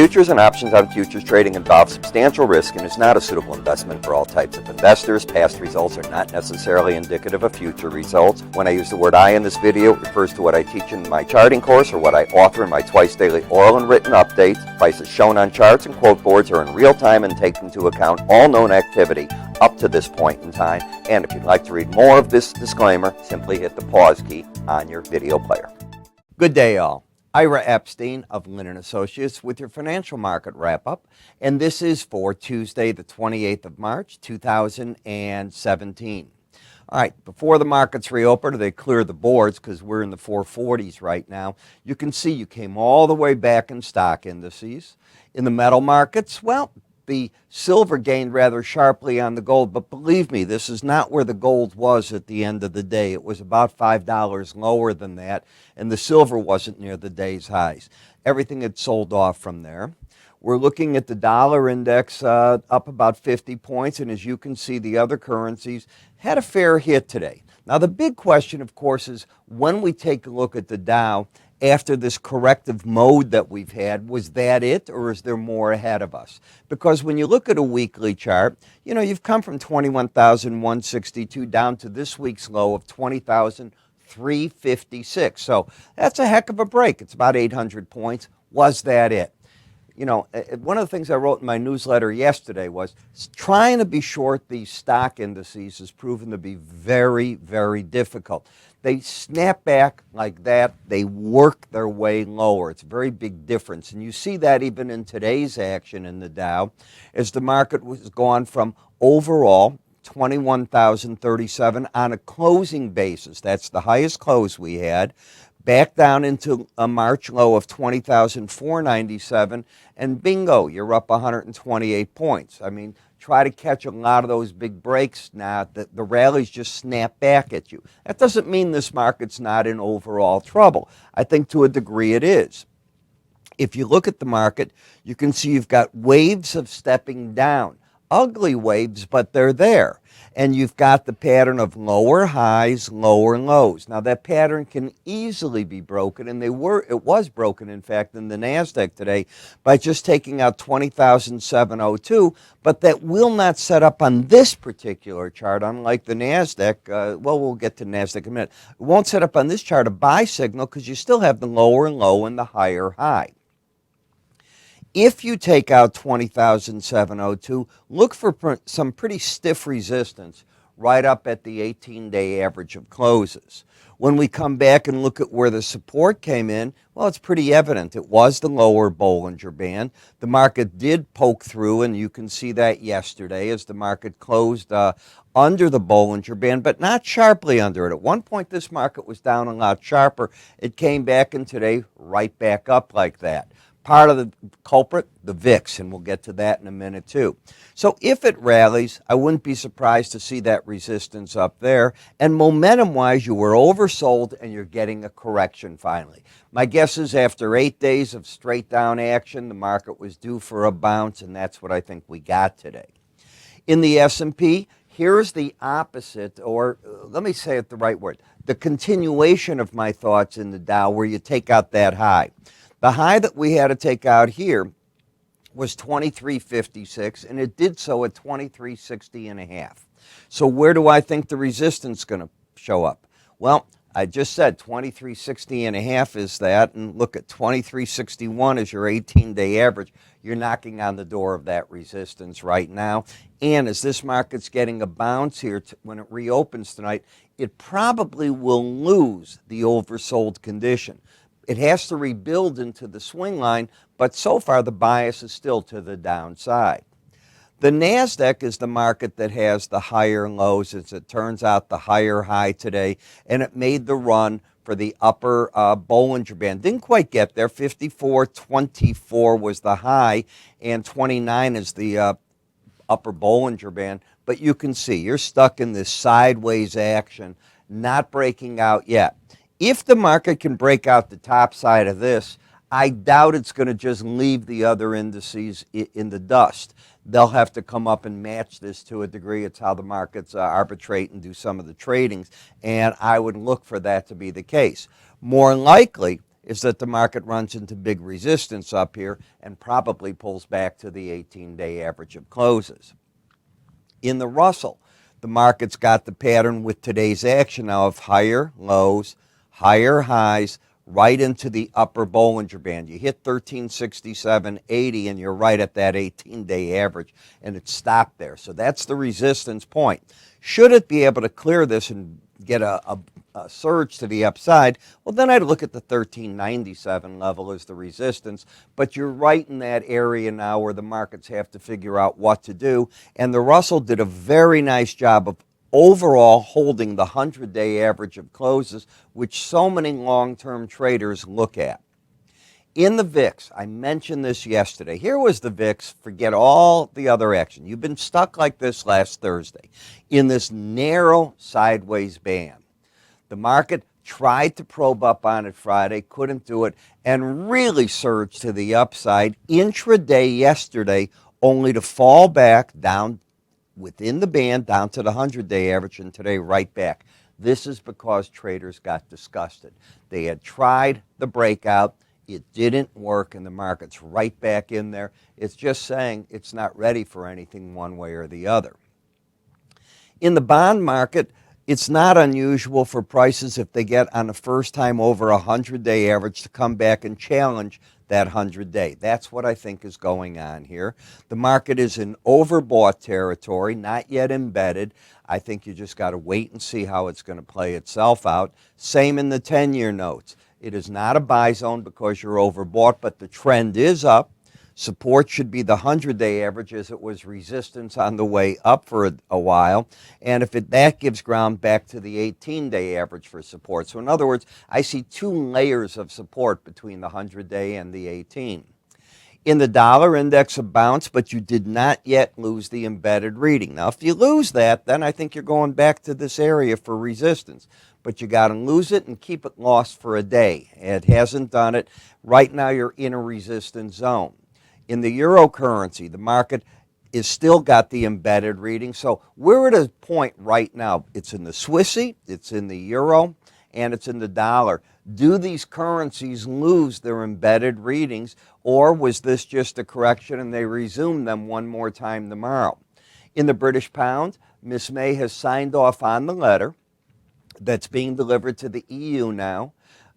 Futures and options on futures trading involve substantial risk and is not a suitable investment for all types of investors. Past results are not necessarily indicative of future results. When I use the word I in this video, it refers to what I teach in my charting course or what I offer in my twice daily oral and written updates. Prices shown on charts and quote boards are in real time and take into account all known activity up to this point in time. And if you'd like to read more of this disclaimer, simply hit the pause key on your video player. Good day, all. Ira Epstein of Linn & Associates with your financial market wrap-up, and this is for Tuesday, the 28th of March, 2017. All right, before the markets reopen, they clear the boards because we're in the 440s right now. You can see you came all the way back in stock indices. In the metal markets, well, the silver gained rather sharply on the gold, but believe me, this is not where the gold was at the end of the day. It was about $5 lower than that, and the silver wasn't near the day's highs. Everything had sold off from there. We're looking at the dollar index up about 50 points, and as you can see, the other currencies had a fair hit today. Now, the big question, of course, is when we take a look at the Dow, after this corrective mode that we've had, was that it, or is there more ahead of us? Because when you look at a weekly chart, you know, you've come from 21,162 down to this week's low of 20,356. So that's a heck of a break. It's about 800 points. Was that it? You know, one of the things I wrote in my newsletter yesterday was trying to be short these stock indices has proven to be very, very difficult. They snap back like that. They work their way lower. It's a very big difference. And you see that even in today's action in the Dow, as the market was gone from overall 21,037 on a closing basis. That's the highest close we had. Back down into a March low of 20,497, and bingo, you're up 128 points. I mean, try to catch a lot of those big breaks now. The rallies just snap back at you. That doesn't mean this market's not in overall trouble. I think to a degree it is. If you look at the market, you can see you've got waves of stepping down. Ugly waves, but they're there. And you've got the pattern of lower highs, lower lows. Now, that pattern can easily be broken, and it was broken, in fact, in the NASDAQ today by just taking out 20,702, but that will not set up on this particular chart, unlike the NASDAQ. Well, we'll get to NASDAQ in a minute. It won't set up on this chart a buy signal because you still have the lower low and the higher high. If you take out 20,702, look for some pretty stiff resistance right up at the 18-day average of closes. When we come back and look at where the support came in, well, it's pretty evident. It was the lower Bollinger Band. The market did poke through, and you can see that yesterday as the market closed under the Bollinger Band, but not sharply under it. At one point, this market was down a lot sharper. It came back in today right back up like that. Part of the culprit, the VIX, and we'll get to that in a minute too. So if it rallies, I wouldn't be surprised to see that resistance up there. And momentum-wise, you were oversold and you're getting a correction finally. My guess is after 8 days of straight down action, the market was due for a bounce, and that's what I think we got today. In the S&P, here's the opposite, or let me say it the right word, the continuation of my thoughts in the Dow where you take out that high. The high that we had to take out here was 23.56, and it did so at 23.60.5. So where do I think the resistance is going to show up? Well, I just said 23.60.5 is that, and look at 23.61 as your 18-day average. You're knocking on the door of that resistance right now. And as this market's getting a bounce here when it reopens tonight, it probably will lose the oversold condition. It has to rebuild into the swing line, but so far the bias is still to the downside. The NASDAQ is the market that has the higher lows, as it turns out, the higher high today, and it made the run for the upper Bollinger Band. Didn't quite get there. 54.24 was the high, and 29 is the upper Bollinger Band. But you can see you're stuck in this sideways action, not breaking out yet. If the market can break out the top side of this, I doubt it's going to just leave the other indices in the dust. They'll have to come up and match this to a degree. It's how the markets arbitrate and do some of the tradings, and I would look for that to be the case. More likely, is that the market runs into big resistance up here and probably pulls back to the 18-day average of closes. In the Russell, the market's got the pattern with today's action now of higher lows, higher highs, right into the upper Bollinger Band. You hit 1367.80 and you're right at that 18-day average, and it stopped there. So that's the resistance point. Should it be able to clear this and get a surge to the upside, well, then I'd look at the 1397 level as the resistance. But you're right in that area now where the markets have to figure out what to do. And the Russell did a very nice job of overall holding the 100-day average of closes, which so many long-term traders look at. In the VIX, I mentioned this yesterday. Here was the VIX. Forget all the other action. You've been stuck like this last Thursday in this narrow sideways band. The market tried to probe up on it Friday, couldn't do it, and really surged to the upside intraday yesterday, only to fall back down within the band, down to the 100-day average, and today right back. This is because traders got disgusted. They had tried the breakout. It didn't work, and the market's right back in there. It's just saying it's not ready for anything one way or the other. In the bond market, it's not unusual for prices, if they get on the first time over a 100-day average, to come back and challenge that 100-day. That's what I think is going on here. The market is in overbought territory, not yet embedded. I think you just got to wait and see how it's going to play itself out. Same in the 10-year notes. It is not a buy zone because you're overbought, but the trend is up. Support should be the 100-day average, as it was resistance on the way up for a while. And if that gives ground back to the 18-day average for support. So in other words, I see two layers of support between the 100-day and the 18. In the dollar index, a bounce, but you did not yet lose the embedded reading. Now, if you lose that, then I think you're going back to this area for resistance. But you got to lose it and keep it lost for a day. It hasn't done it. Right now, you're in a resistance zone. In the euro currency, the market is still got the embedded reading. So we're at a point right now. It's in the Swissy, it's in the euro, and it's in the dollar. Do these currencies lose their embedded readings, or was this just a correction and they resume them one more time tomorrow? In the British pound, Ms. May has signed off on the letter that's being delivered to the EU now.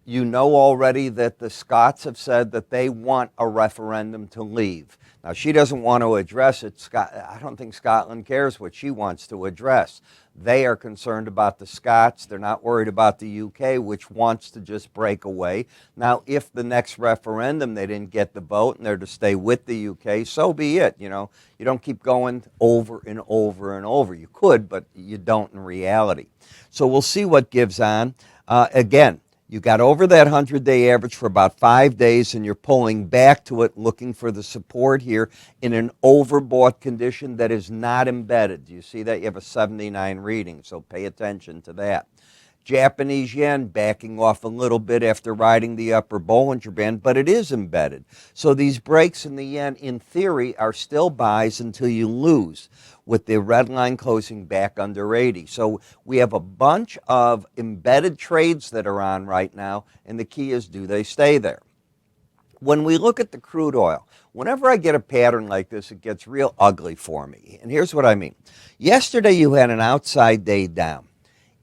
You know already that the Scots have said that they want a referendum to leave. Now, she doesn't want to address it. I don't think Scotland cares what she wants to address. They are concerned about the Scots. They're not worried about the UK, which wants to just break away. Now, if the next referendum they didn't get the vote and they're to stay with the UK, so be it. You know, you don't keep going over and over and over. You could, but you don't in reality. So we'll see what gives on. Again, you got over that 100-day average for about 5 days, and you're pulling back to it, looking for the support here in an overbought condition that is not embedded. Do you see that? You have a 79 reading, so pay attention to that. Japanese yen backing off a little bit after riding the upper Bollinger Band, but it is embedded. So these breaks in the yen, in theory, are still buys until you lose, with the red line closing back under 80. So we have a bunch of embedded trades that are on right now, and the key is, do they stay there? When we look at the crude oil, whenever I get a pattern like this, it gets real ugly for me. And here's what I mean. Yesterday you had an outside day down.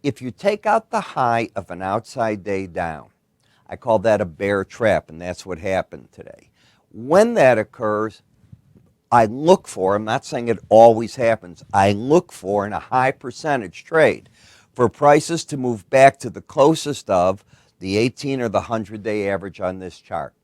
If you take out the high of an outside day down, I call that a bear trap, and that's what happened today. When that occurs, I look for, I'm not saying it always happens, I look for, in a high percentage trade, for prices to move back to the closest of the 18 or the 100-day average on this chart.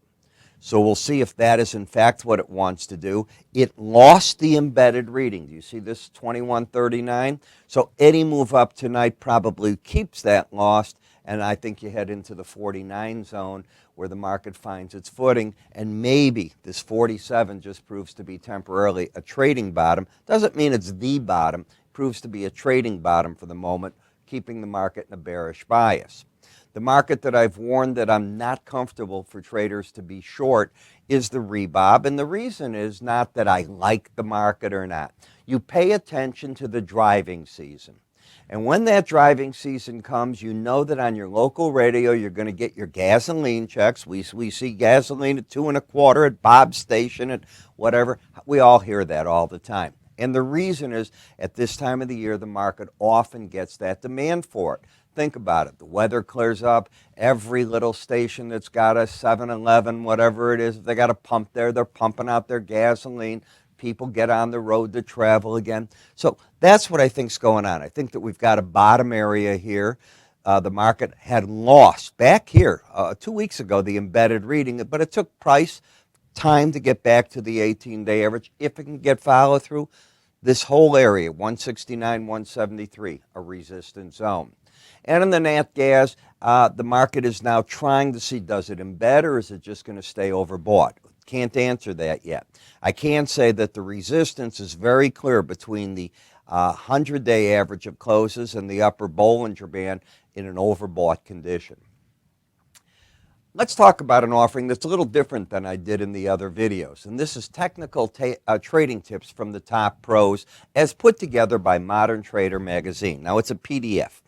So we'll see if that is in fact what it wants to do. It lost the embedded reading. Do you see this 2139? So any move up tonight probably keeps that lost, and I think you head into the 49 zone where the market finds its footing, and maybe this 47 just proves to be temporarily a trading bottom. Doesn't mean it's the bottom. It proves to be a trading bottom for the moment, keeping the market in a bearish bias. The market that I've warned that I'm not comfortable for traders to be short is the rebob, and the reason is not that I like the market or not. You pay attention to the driving season. And when that driving season comes, you know that on your local radio, you're going to get your gasoline checks. We see gasoline at $2.25 at Bob's station and whatever. We all hear that all the time. And the reason is at this time of the year, the market often gets that demand for it. Think about it. The weather clears up. Every little station that's got a 7-Eleven, whatever it is, if they got a pump there, they're pumping out their gasoline. People get on the road to travel again. So that's what I think is going on. I think that we've got a bottom area here. The market had lost back here 2 weeks ago, the embedded reading, but it took price time to get back to the 18-day average. If it can get follow through, this whole area, 169, 173, a resistance zone. And in the nat gas, the market is now trying to see, does it embed or is it just going to stay overbought? Can't answer that yet. I can say that the resistance is very clear between the 100-day average of closes and the upper Bollinger Band in an overbought condition. Let's talk about an offering that's a little different than I did in the other videos. And this is technical trading tips from the top pros as put together by Modern Trader magazine. Now, it's a PDF.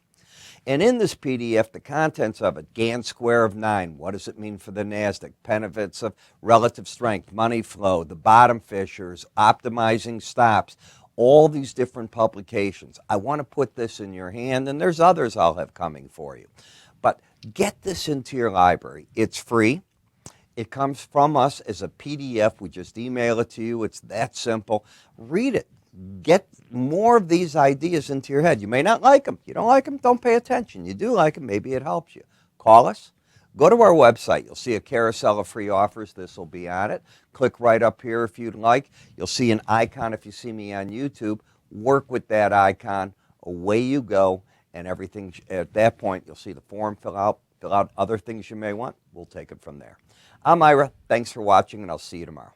And in this PDF, the contents of it, Gantt square of 9, what does it mean for the NASDAQ, benefits of relative strength, money flow, the bottom fissures, optimizing stops, all these different publications. I want to put this in your hand, and there's others I'll have coming for you. But get this into your library. It's free. It comes from us as a PDF. We just email it to you. It's that simple. Read it. Get more of these ideas into your head. You may not like them. You don't like them, don't pay attention. You do like them, maybe it helps you. Call us. Go to our website. You'll see a carousel of free offers. This will be on it. Click right up here if you'd like. You'll see an icon if you see me on YouTube. Work with that icon. Away you go. And everything, at that point, you'll see the form, fill out other things you may want. We'll take it from there. I'm Ira. Thanks for watching, and I'll see you tomorrow.